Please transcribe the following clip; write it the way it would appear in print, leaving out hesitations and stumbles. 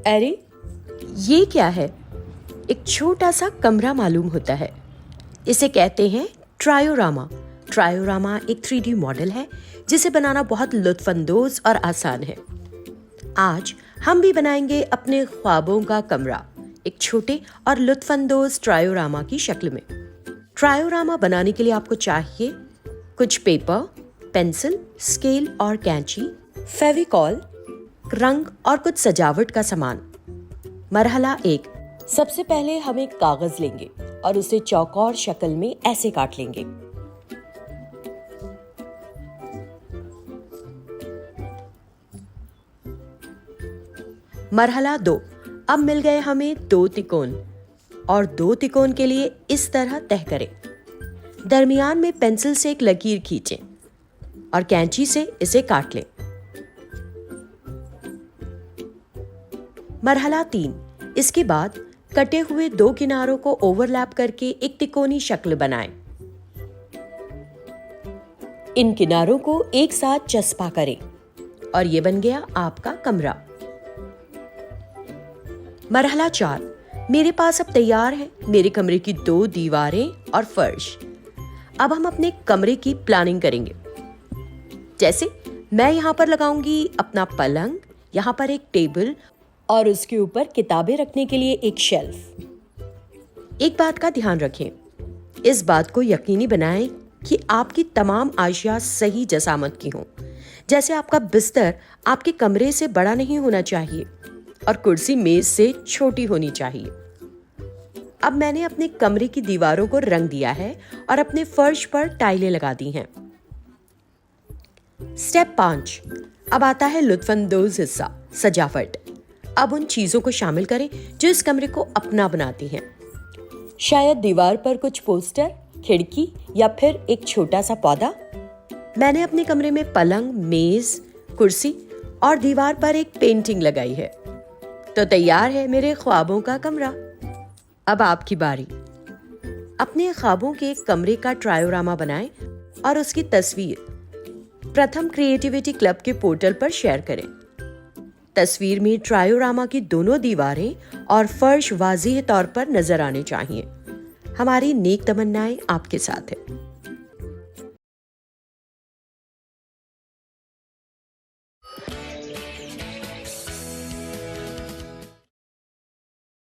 अरे ये क्या है? एक छोटा सा कमरा मालूम होता है। इसे कहते हैं ट्रायोरामा। ट्रायोरामा एक 3D मॉडल है जिसे बनाना बहुत लुत्फानंदोज और आसान है। आज हम भी बनाएंगे अपने ख्वाबों का कमरा एक छोटे और लुत्फानंदोज ट्रायोरामा की शक्ल में। ट्रायोरामा बनाने के लिए आपको चाहिए कुछ पेपर, पेंसिल, स्केल और कैंची, फेविकॉल, रंग और कुछ सजावट का सामान। मरहला 1, सबसे पहले हम एक कागज लेंगे और उसे चौकोर शक्ल में ऐसे काट लेंगे। मरहला 2, अब मिल गए हमें 2 तिकोन और 2 तिकोन के लिए इस तरह तय करें। दरमियान में पेंसिल से एक लकीर खींचें और कैंची से इसे काट लें। मरहला 3, इसके बाद कटे हुए 2 किनारों को ओवरलैप करके एक तिकोनी शक्ल बनाएं। इन किनारों को एक साथ चस्पा करें और ये बन गया आपका कमरा। मरहला 4, मेरे पास अब तैयार है मेरे कमरे की 2 दीवारें और फर्श। अब हम अपने कमरे की प्लानिंग करेंगे। जैसे मैं यहाँ पर लगाऊंगी अपना पलंग, यहाँ पर एक टेबल और उसके ऊपर किताबें रखने के लिए एक शेल्फ। एक बात का ध्यान रखें, इस बात को यकीनी बनाएं कि आपकी तमाम आशिया सही जसामत की हों। जैसे आपका बिस्तर आपके कमरे से बड़ा नहीं होना चाहिए और कुर्सी मेज से छोटी होनी चाहिए। अब मैंने अपने कमरे की दीवारों को रंग दिया है और अपने फर्श पर टाइलें लगा दी हैं। स्टेप 5, अब आता है लुत्फानंदोज हिस्सा, सजावट। अब उन चीजों को शामिल करें जो इस कमरे को अपना बनाती हैं। शायद दीवार पर कुछ पोस्टर, खिड़की या फिर एक छोटा सा पौधा। मैंने अपने कमरे में पलंग, मेज, कुर्सी और दीवार पर एक पेंटिंग लगाई है। तो तैयार है मेरे ख्वाबों का कमरा। अब आपकी बारी। अपने ख्वाबों के कमरे का ट्रायोरामा बनाएं और उसकी तस्वीर प्रथम क्रिएटिविटी क्लब के पोर्टल पर शेयर करें। तस्वीर में ट्रायोरामा की दोनों दीवारें और फर्श वाज़ेह तौर पर नजर आने चाहिए। हमारी नेक तमन्नाएं आपके साथ है।